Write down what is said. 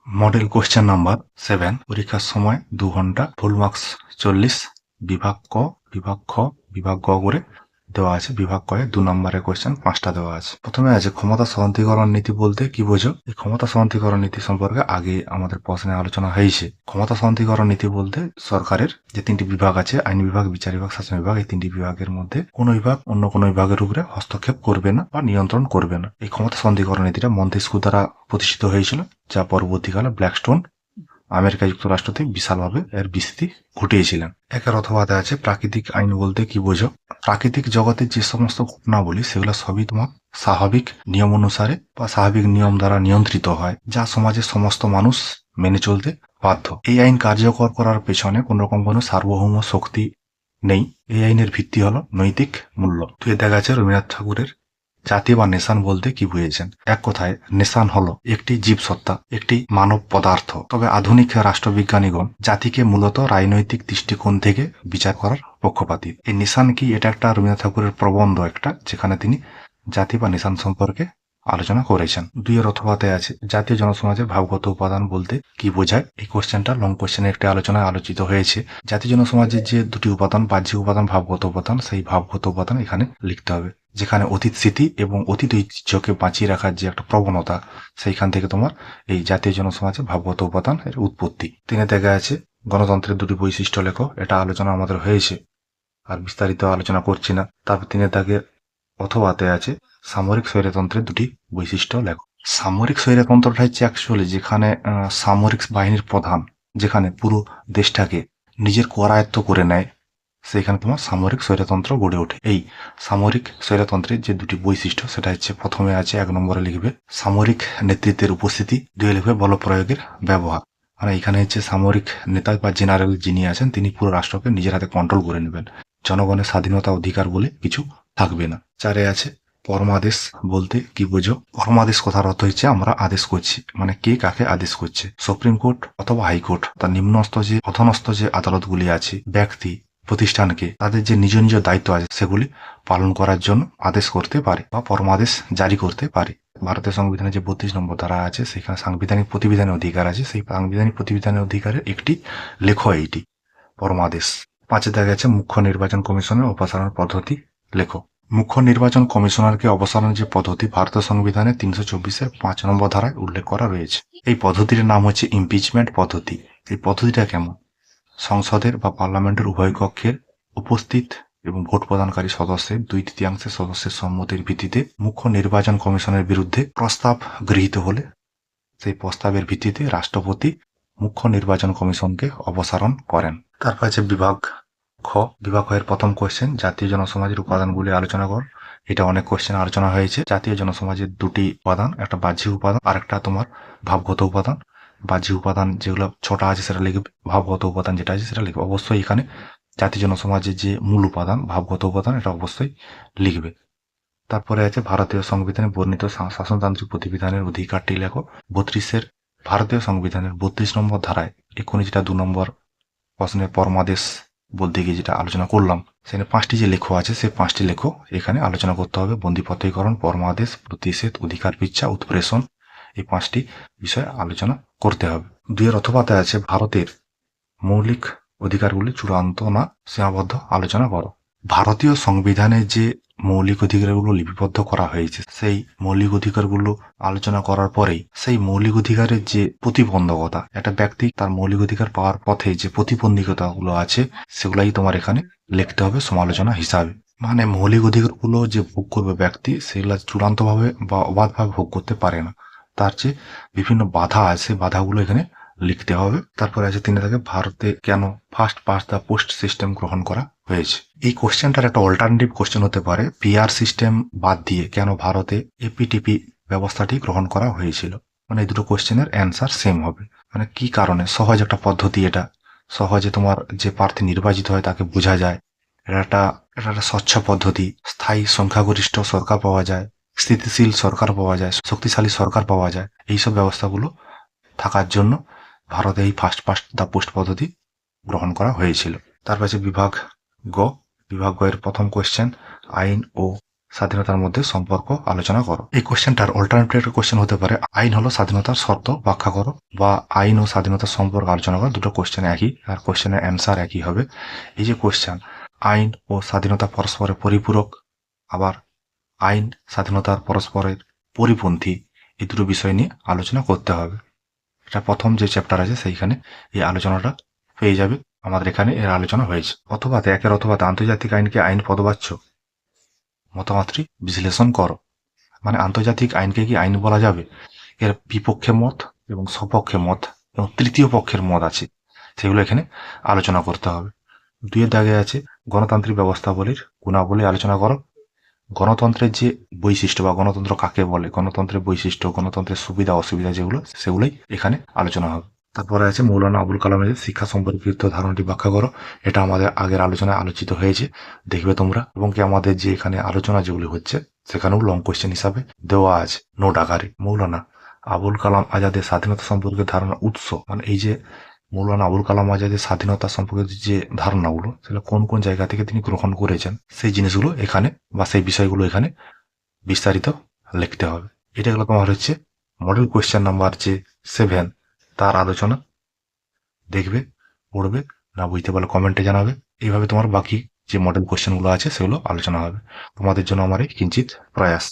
Model question number 7 পরীক্ষার সময় 2 ঘন্টা ফুল মার্কস 40 বিভাগ ক বিভাগ খ বিভাগ গ করে দেওয়া আছে। বিভাগ ক এ 2 নম্বরের কোশ্চেন 5টা দেওয়া আছে। প্রথমে আছে ক্ষমতা স্থানান্তরীকরণ নীতি বলতে কি বোঝো? এই ক্ষমতা স্থানান্তরীকরণ নীতি সম্পর্কে আগে আমাদের প্রশ্নে আলোচনা হয়েছে। ক্ষমতা স্থানান্তরীকরণ নীতি বলতে সরকারের যে 3টি বিভাগ আছে, আইন বিভাগ, বিচার বিভাগ, শাসন বিভাগ, এই 3টি বিভাগের মধ্যে কোনো বিভাগ অন্য কোনো বিভাগের উপরে হস্তক্ষেপ করবে না বা নিয়ন্ত্রণ করবে না। এই ক্ষমতা স্থানান্তরীকরণ নীতিটা মন্তেস্কু দ্বারা প্রতিষ্ঠিত হয়েছিল, যা পরবর্তীকালে ব্ল্যাকস্টোন আমেরিকা যুক্তরাষ্ট্রতে বিশালভাবে এর বিস্তৃতি ঘটিয়েছিলেন। একের অথবা আছে প্রাকৃতিক আইন বলতে কি বোঝো? প্রাকৃতিক জগতের যে সমস্ত ঘটনাবলী সেগুলো সবই তোমার স্বাভাবিক নিয়ম অনুসারে বা স্বাভাবিক নিয়ম দ্বারা নিয়ন্ত্রিত হয়, যা সমাজের সমস্ত মানুষ মেনে চলতে বাধ্য। এই আইন কার্যকর করার পেছনে কোন রকম কোনো সার্বভৌম শক্তি নেই। এই আইনের ভিত্তি হলো নৈতিক মূল্য। তুই দেখা যাচ্ছে রবীন্দ্রনাথ ঠাকুরের জাতি বা নেশান বলতে কি বুঝেছেন? এক কথায় নেশান হলো একটি জীবসত্তা, একটি মানব পদার্থ। তবে আধুনিক রাষ্ট্রবিজ্ঞানীগণ জাতিকে মূলত রাজনৈতিক দৃষ্টিকোণ থেকে বিচার করার পক্ষপাতী। এই নিশান কি? এটা একটা রবীন্দ্রনাথ ঠাকুরের প্রবন্ধ একটা, যেখানে তিনি জাতি বা নিশান সম্পর্কে আলোচনা করেছেন। 2 অথবাতে আছে জাতীয় জনসমাজের ভাবগত উপাদান বলতে কি বোঝায়? এই কোশ্চেনটা লং কোশ্চেনের একটি আলোচনায় আলোচিত হয়েছে। জাতীয় জনসমাজের যে 2টি উপাদান, বাহ্যিক উপাদান, ভাবগত উপাদান, সেই ভাবগত উপাদান এখানে লিখতে হবে। যেখানে অতীত স্মৃতি এবং অতীত ঐতিহ্যকে বাঁচিয়ে রাখার যে একটা প্রবণতা, সেইখান থেকে তোমার এই জাতীয় জনসমাজে ভাবগত উপাদান এর উৎপত্তি। 3 দেখা আছে গণতন্ত্রের 2টি বৈশিষ্ট্য লেখো। এটা আলোচনা আমাদের হয়েছে, আর বিস্তারিত আলোচনা করছি না। তারপর 3 দাগের অথবাতে আছে সামরিক স্বৈরতন্ত্রের 2টি বৈশিষ্ট্য লেখো। সামরিক স্বৈরতন্ত্রটা হচ্ছে অ্যাকচুয়ালি যেখানে সামরিক বাহিনীর প্রধান যেখানে পুরো দেশটাকে নিজের করায়ত্ত করে নেয়, সেখানে তোমার সামরিক স্বৈরতন্ত্র গড়ে ওঠে। এই সামরিক স্বৈরতন্ত্রের যে 2টি বৈশিষ্ট্য, সেটা হচ্ছে প্রথমে আছে 1 নম্বরে লিখবে সামরিক নেতৃত্বের উপস্থিতি, 2 লিখবে বল প্রয়োগের ব্যবহার। মানে এখানে হচ্ছে সামরিক নেতা বা জেনারেল যিনি আছেন তিনি পুরো রাষ্ট্রকে নিজের হাতে কন্ট্রোল করে নেবেন। জনগণের স্বাধীনতা অধিকার বলে কিছু থাকবে না। 4 আছে পরমাদেশ বলতে কি বোঝো? পরমাদেশ কথার অর্থ হচ্ছে আমরা আদেশ করছি, মানে কে কাকে আদেশ করছে। সুপ্রিম কোর্ট অথবা হাইকোর্ট, তার নিম্নস্থ যে অধনস্থ যে আদালতগুলি আছে, ব্যক্তি প্রতিষ্ঠানকে তাদের যে নিজ নিজ দায়িত্ব আছে সেগুলি পালন করার জন্য আদেশ করতে পারে বা পরমাদেশ জারি করতে পারে। ভারতীয় সংবিধানে যে 32 নম্বর ধারা আছে, সেখানে সাংবিধানিক প্রতিবিধানের অধিকার আছে। সেই সাংবিধানিক প্রতিবিধানের অধিকারের একটি লেখো এইটি পরমাদেশ। 5 দেখা গেছে মুখ্য নির্বাচন কমিশনের অপসারণ পদ্ধতি লেখো। মুখ্য নির্বাচন কমিশনারকে অপসারণের যে পদ্ধতি ভারতীয় সংবিধানে 324-এর 5 নম্বর ধারায় উল্লেখ করা রয়েছে। এই পদ্ধতির নাম হচ্ছে ইমপিচমেন্ট পদ্ধতি। এই পদ্ধতিটা কেমন? সংসদের বা পার্লামেন্টের উভয় কক্ষের উপস্থিত এবং ভোট প্রদানকারী সদস্যের 2/3 সদস্যের সম্মতির ভিত্তিতে মুখ্য নির্বাচন কমিশনের বিরুদ্ধে প্রস্তাব গৃহীত হলে সেই প্রস্তাবের ভিত্তিতে রাষ্ট্রপতি মুখ্য নির্বাচন কমিশনকে অপসারণ করেন। তারপর আছে বিভাগ খ। বিভাগ খ এর প্রথম কোশ্চেন জাতীয় জনসমাজের উপাদানগুলি আলোচনা কর। এটা অনেক কোশ্চেন আলোচনা হয়েছে। জাতীয় জনসমাজের 2টি উপাদান, একটা বাহ্যিক উপাদান আর একটা তোমার ভাবগত উপাদান। বাহ্যিক উপাদান যেগুলো ছোটা আছে সেটা লিখবে, ভাবগত উপাদান যেটা আছে সেটা লিখবে। অবশ্যই এখানে জাতীয় জনসমাজের যে মূল উপাদান ভাবগত উপাদান এটা অবশ্যই লিখবে। তারপরে আছে ভারতীয় সংবিধানে বর্ণিত শাসনতান্ত্রিক প্রতিবিধানের অধিকারটি লেখো। 32-এর ভারতীয় সংবিধানের 32 নম্বর ধারায় এক্ষুনি যেটা 2 নম্বর প্রশ্নের পরমাদেশ বলতে গিয়ে যেটা আলোচনা করলাম, সেখানে 5টি যে লেখো আছে সেই 5টি লেখো এখানে আলোচনা করতে হবে। বন্দীপত্রীকরণ, পরমাদেশ, প্রতিষেধ, অধিকার পিচ্ছা, উৎপ্রেষণ, এই 5টি বিষয়ে আলোচনা করতে হবে। 2 অথবাতে আছে ভারতের মৌলিক অধিকারগুলি চূড়ান্ত না সীমাবদ্ধ আলোচনা করো। ভারতীয় সংবিধানে যে মৌলিক অধিকারগুলো লিপিবদ্ধ করা হয়েছে সেই মৌলিক অধিকারগুলো আলোচনা করার পরেই সেই মৌলিক অধিকারের যে প্রতিবন্ধকতা, একটা ব্যক্তি তার মৌলিক অধিকার পাওয়ার পথে যে প্রতিবন্ধকতাগুলো আছে সেগুলাই তোমার এখানে লিখতে হবে সমালোচনা হিসাবে। মানে মৌলিক অধিকারগুলো যে ভোগ করবে ব্যক্তি সেগুলো চূড়ান্তভাবে বা অবাধভাবে ভোগ করতে পারে না, তার যে বিভিন্ন বাধা আছে বাধাগুলো এখানে লিখতে হবে। তারপরে আছে 3 থেকে ভারতে কেন first past the post system গ্রহণ করা হয়েছে। এই কোশ্চেনটার একটা অল্টারনেটিভ কোশ্চেন হতে পারে, পিআর সিস্টেম বাদ দিয়ে কেন ভারতে এপিটিপি ব্যবস্থাটি গ্রহণ করা হয়েছিল। মানে এই দুটো কোশ্চেনের অ্যান্সার সেম হবে। মানে কি কারণে? সহজ একটা পদ্ধতি, এটা সহজে তোমার যে প্রার্থী নির্বাচিত হয় তাকে বোঝা যায়। এটা একটা স্বচ্ছ পদ্ধতি, স্থায়ী সংখ্যাগরিষ্ঠ সরকার পাওয়া যায়, স্থিতিশীল সরকার পাওয়া যায়, শক্তিশালী সরকার পাওয়া যায়। এইসব ব্যবস্থাগুলো থাকার জন্য ভারতে এই ফার্স্ট পাস্ট দ্য পোস্ট পদ্ধতি গ্রহণ করা হয়েছিল। তারপর আছে বিভাগ গ। বিভাগ গ এর প্রথম কোশ্চেন আইন ও স্বাধীনতার মধ্যে সম্পর্ক আলোচনা করো। এই কোশ্চেনটার অল্টারনেটিভ কোশ্চেন হতে পারে আইন হলো স্বাধীনতার শর্ত ব্যাখ্যা করো, বা আইন ও স্বাধীনতার সম্পর্ক আলোচনা করো। দুটো কোশ্চেন একই আর কোশ্চেনের অ্যান্সার একই হবে। এই যে কোশ্চেন আইন ও স্বাধীনতা পরস্পরের পরিপূরক, আবার আইন স্বাধীনতার পরস্পরের পরিপন্থী, এই দুটো বিষয় নিয়ে আলোচনা করতে হবে। এটা প্রথম যে চ্যাপ্টার আছে সেইখানে এই আলোচনাটা পেয়ে যাবে। আমাদের এখানে এর আলোচনা হয়েছে। অথবা একের অথবা আন্তর্জাতিক আইনকে আইন পদবাচ্য মতামতটি বিশ্লেষণ করো। মানে আন্তর্জাতিক আইনকে কি আইন বলা যাবে? এর বিপক্ষে মত এবং সপক্ষে মত এবং তৃতীয় পক্ষের মত আছে, সেগুলো এখানে আলোচনা করতে হবে। 2 দাগে আছে গণতান্ত্রিক ব্যবস্থাবলীর গুণাবলী আলোচনা করো। গণতন্ত্রের যে বৈশিষ্ট্য বা গণতন্ত্র কাকে বলে, গণতন্ত্রের বৈশিষ্ট্য, গণতন্ত্রের সুবিধা অসুবিধা যেগুলো, সেগুলোই এখানে আলোচনা হবে। তারপরে আছে মৌলানা আবুল কালামের শিক্ষা সম্পর্কিত ধারণাটি ব্যাখ্যা করো। এটা আমাদের আগের আলোচনায় আলোচিত হয়েছে, দেখবে তোমরা। এবং কি আমাদের যে এখানে আলোচনা যেগুলি হচ্ছে সেখানেও লং কোয়েশ্চেন হিসাবে দেওয়া আছে নোট আকারে। মৌলানা আবুল কালাম আজাদের স্বাধীনতা সম্পর্কে ধারণা উৎস, মানে এই যে মৌলানা আবুল কালাম আজাদের স্বাধীনতা সম্পর্কে যে ধারণাগুলো, সেগুলো কোন কোন জায়গা থেকে তিনি গ্রহণ করেছেন, সেই জিনিসগুলো এখানে বা সেই বিষয়গুলো এখানে বিস্তারিত লিখতে হবে। এটা গেল তোমার হচ্ছে মডেল কোয়েশ্চেন নাম্বার যে 7, তার আলোচনা। দেখবে, পড়বে, না বুঝতে পারলে কমেন্টে জানাবে। এইভাবে তোমার বাকি যে মডেল কোয়েশ্চেনগুলো আছে সেগুলো আলোচনা হবে। তোমাদের জন্য আমার এই কিঞ্চিত প্রয়াস।